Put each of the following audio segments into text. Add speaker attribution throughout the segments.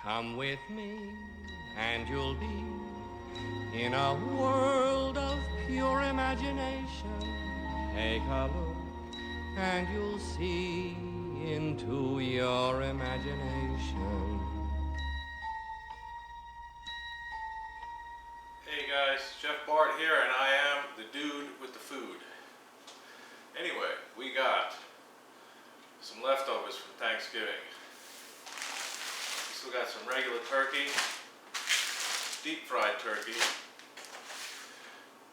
Speaker 1: Come with me and you'll be in a world of pure imagination. Take a look and you'll see into your imagination.
Speaker 2: Hey guys, Chef Bart here, and I am the dude with the food. Anyway, we got some leftovers from Thanksgiving. We still got some regular turkey, deep fried turkey.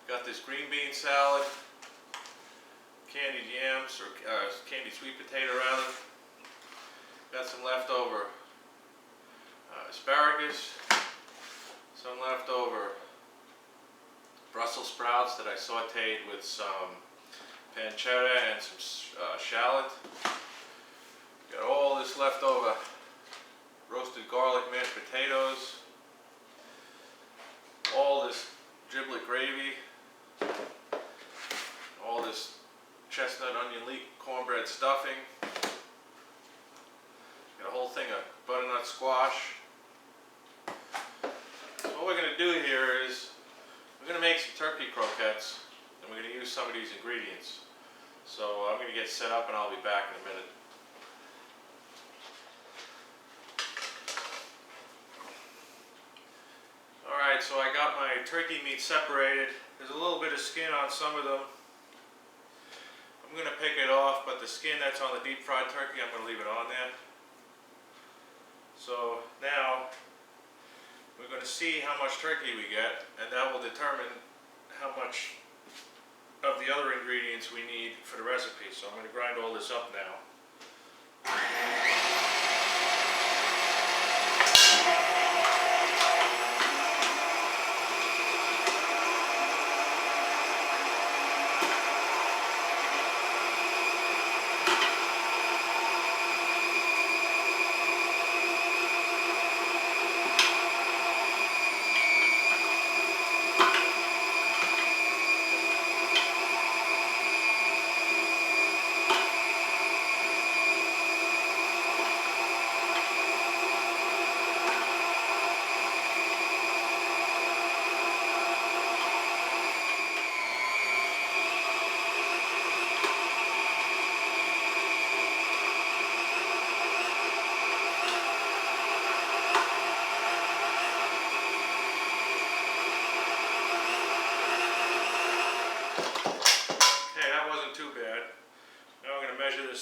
Speaker 2: Got this green bean salad, candied yams, or candied sweet potato rather. Got some leftover asparagus, some leftover Brussels sprouts that I sauteed with some pancetta and some shallot. Got all this leftover roasted garlic mashed potatoes, all this giblet gravy, all this chestnut onion leek cornbread stuffing, got a whole thing of butternut squash. So what we're going to do here is we're going to make some turkey croquettes, and we're going to use some of these ingredients. So I'm going to get set up and I'll be back in a minute. Alright, so I got my turkey meat separated. There's a little bit of skin on some of them. I'm going to pick it off, but the skin that's on the deep fried turkey, I'm going to leave it on there. So now we're going to see how much turkey we get, and that will determine how much of the other ingredients we need for the recipe. So I'm going to grind all this up now.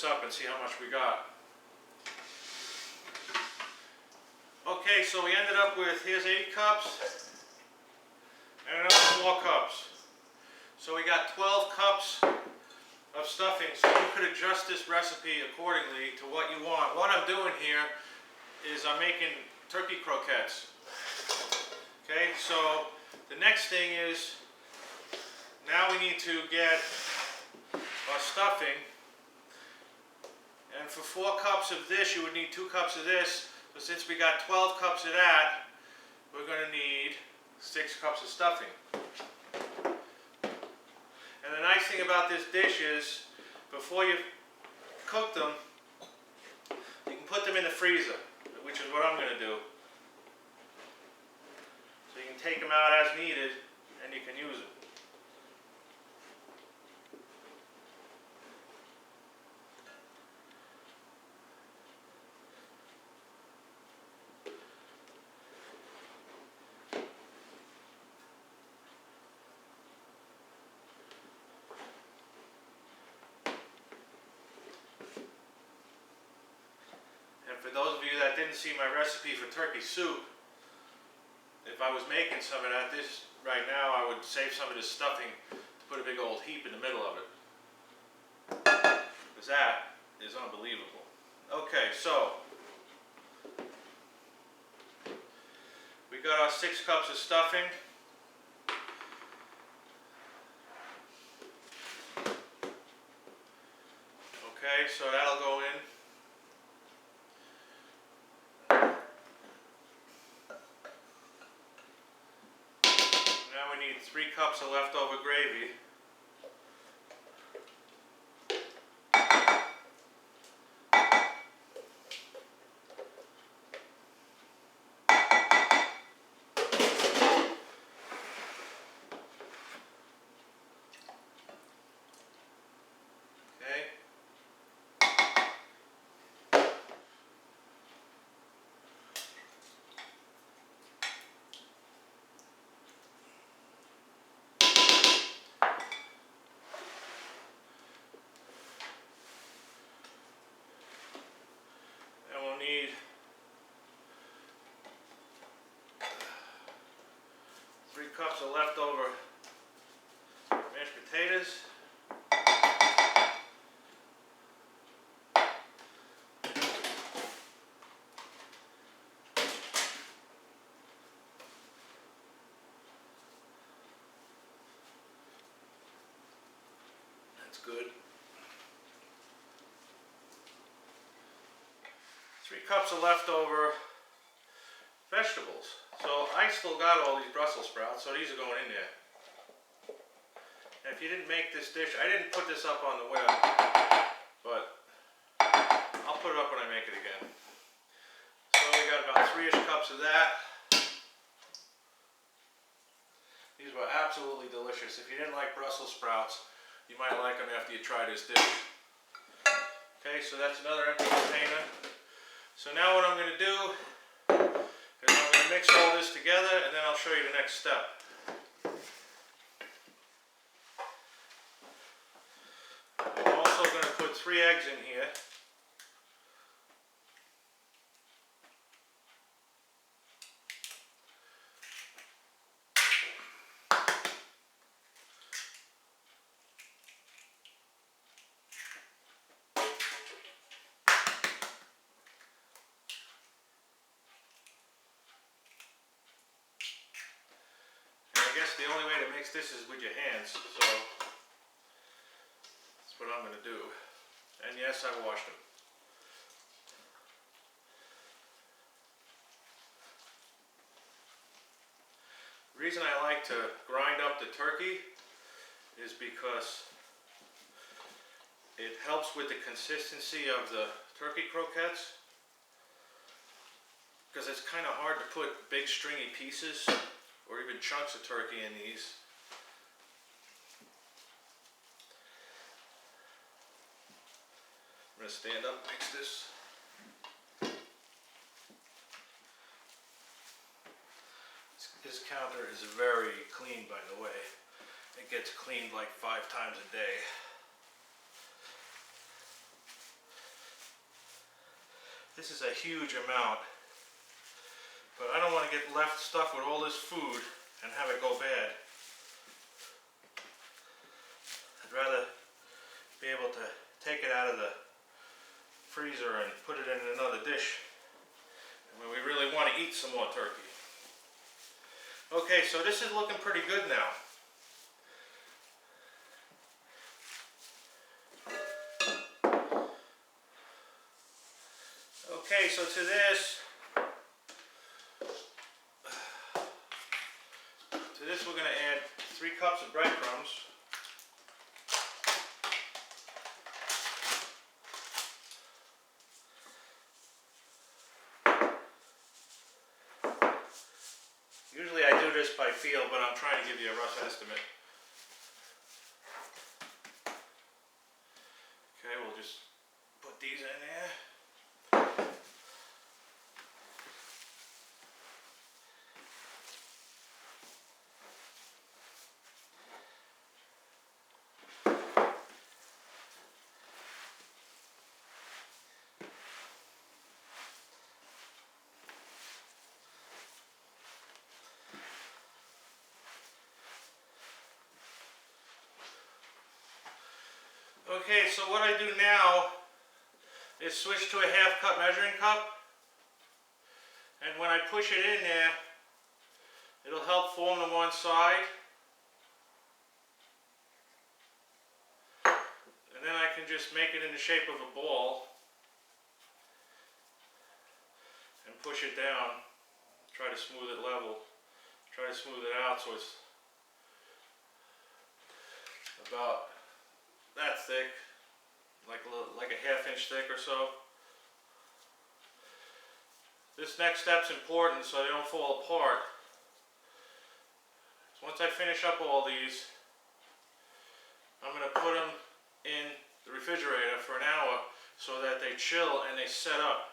Speaker 2: Up and see how much we got. Okay, so we ended up with, here's 8 cups and another 4 cups. So we got 12 cups of stuffing. So you could adjust this recipe accordingly to what you want. What I'm doing here is I'm making turkey croquettes. Okay, so the next thing is now we need to get our stuffing. And for 4 cups of this, you would need 2 cups of this. But since we got 12 cups of that, we're going to need 6 cups of stuffing. And the nice thing about this dish is, before you cook them, you can put them in the freezer, which is what I'm going to do. So you can take them out as needed, and you can use them. For those of you that didn't see my recipe for turkey soup, if I was making some of that right now, I would save some of this stuffing to put a big old heap in the middle of it. Because that is unbelievable. Okay, so we got our 6 cups of stuffing. Okay, so that'll go in. Now we need 3 cups of leftover gravy. That's good. 3 cups of leftover vegetables. So I still got all these Brussels sprouts, so these are going in there. And if you didn't make this dish, I didn't put this up on the web, but I'll put it up when I make it again. So we got about 3-ish cups of that. These were absolutely delicious. If you didn't like Brussels sprouts, you might like them after you try this dish. Okay, so that's another empty container. So now what I'm going to do is I'm going to mix all this together and then I'll show you the next step. I'm also going to put 3 eggs in here. I guess the only way to mix this is with your hands, so that's what I'm going to do. And yes, I washed them. The reason I like to grind up the turkey is because it helps with the consistency of the turkey croquettes, because it's kind of hard to put big stringy pieces or even chunks of turkey in these. I'm going to stand up and mix this. This counter is very clean, by the way. It gets cleaned like 5 times a day. This is a huge amount. But I don't want to get left stuck with all this food and have it go bad. I'd rather be able to take it out of the freezer and put it in another dish when we really want to eat some more turkey. Okay, so this is looking pretty good now. Okay, so to this we're going to add 3 cups of breadcrumbs. Usually I do this by feel, but I'm trying to give you a rough estimate. Okay, we'll just put these in there. Okay, so what I do now is switch to a 1/2 cup measuring cup, and when I push it in there, it'll help form the one side, and then I can just make it in the shape of a ball and push it down, try to smooth it level, try to smooth it out so it's about that thick, like a 1/2 inch thick or so. This next step's important so they don't fall apart. So once I finish up all these, I'm going to put them in the refrigerator for an hour so that they chill and they set up.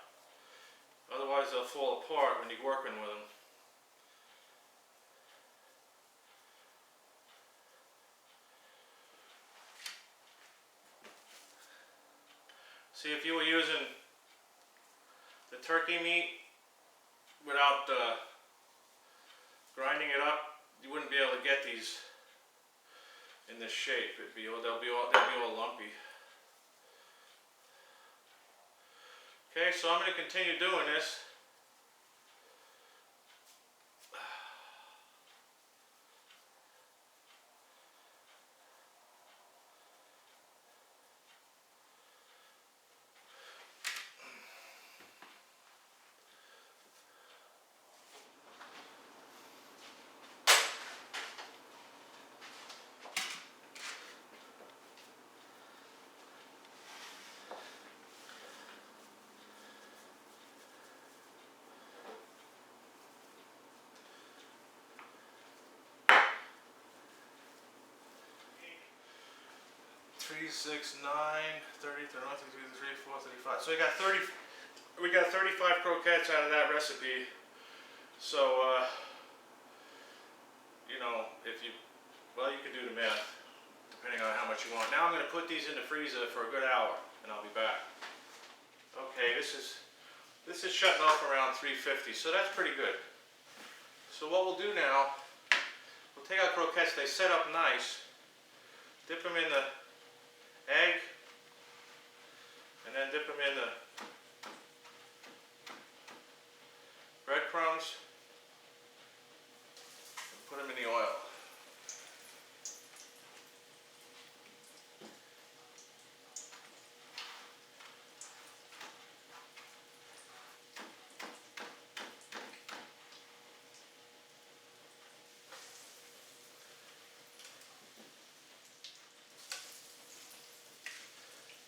Speaker 2: Otherwise they'll fall apart when you're working with them. See, if you were using the turkey meat without grinding it up, you wouldn't be able to get these in this shape. They'll be all lumpy. Okay, so I'm going to continue doing this. 6, 9, 30, 31, 32, 34, 35. So we got 35 croquettes out of that recipe. So, you know, you can do the math depending on how much you want. Now I'm going to put these in the freezer for a good hour, and I'll be back. Okay, this is shutting off around 350, so that's pretty good. So what we'll do now, we'll take our croquettes. They set up nice. Dip them in the egg, and then dip them in the breadcrumbs, and put them in the oil.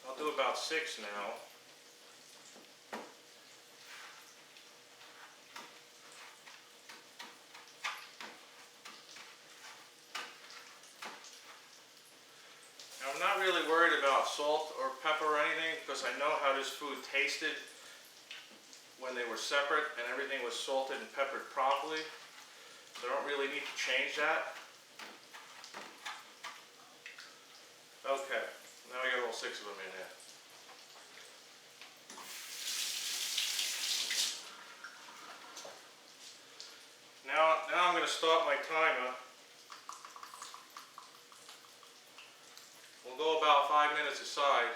Speaker 2: I'll do about 6 now. Now, I'm not really worried about salt or pepper or anything because I know how this food tasted when they were separate and everything was salted and peppered properly. So I don't really need to change that. Okay, now we got all 6 of them in here. Now I'm going to start my timer. We'll go about 5 minutes aside.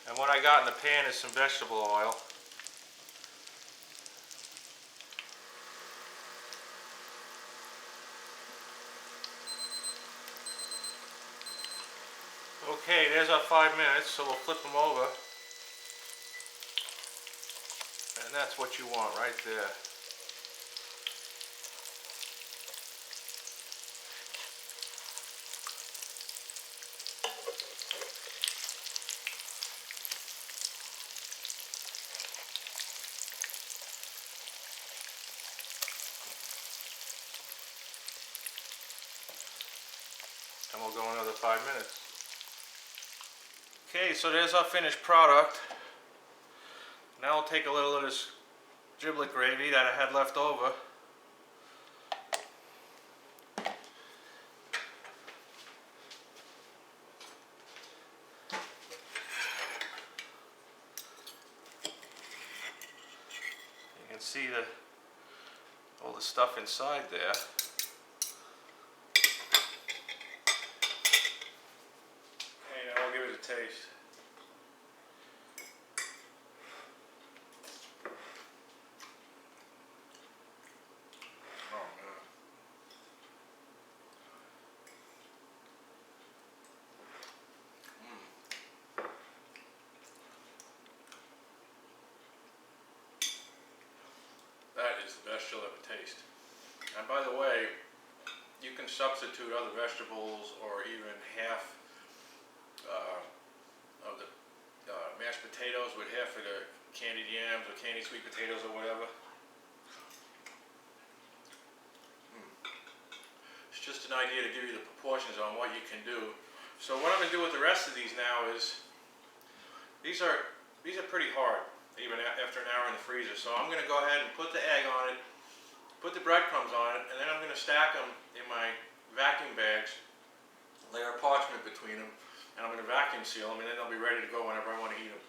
Speaker 2: And what I got in the pan is some vegetable oil. Okay, there's our 5 minutes, so we'll flip them over. And that's what you want right there. And we'll go another 5 minutes. Okay, so there's our finished product. Now we'll take a little of this giblet gravy that I had left over. You can see all the stuff inside there. Taste. Oh man. That is the best you'll ever taste. And by the way, you can substitute other vegetables or even half of the mashed potatoes with half of the candied yams or candied sweet potatoes or whatever. It's just an idea to give you the proportions on what you can do. So what I'm going to do with the rest of these now is, these are pretty hard even after an hour in the freezer. So I'm going to go ahead and put the egg on it, put the breadcrumbs on it, and then I'm going to stack them in my vacuum bags, layer parchment between them, and I'm going to vacuum seal them, and then they'll be ready to go whenever I want to eat them.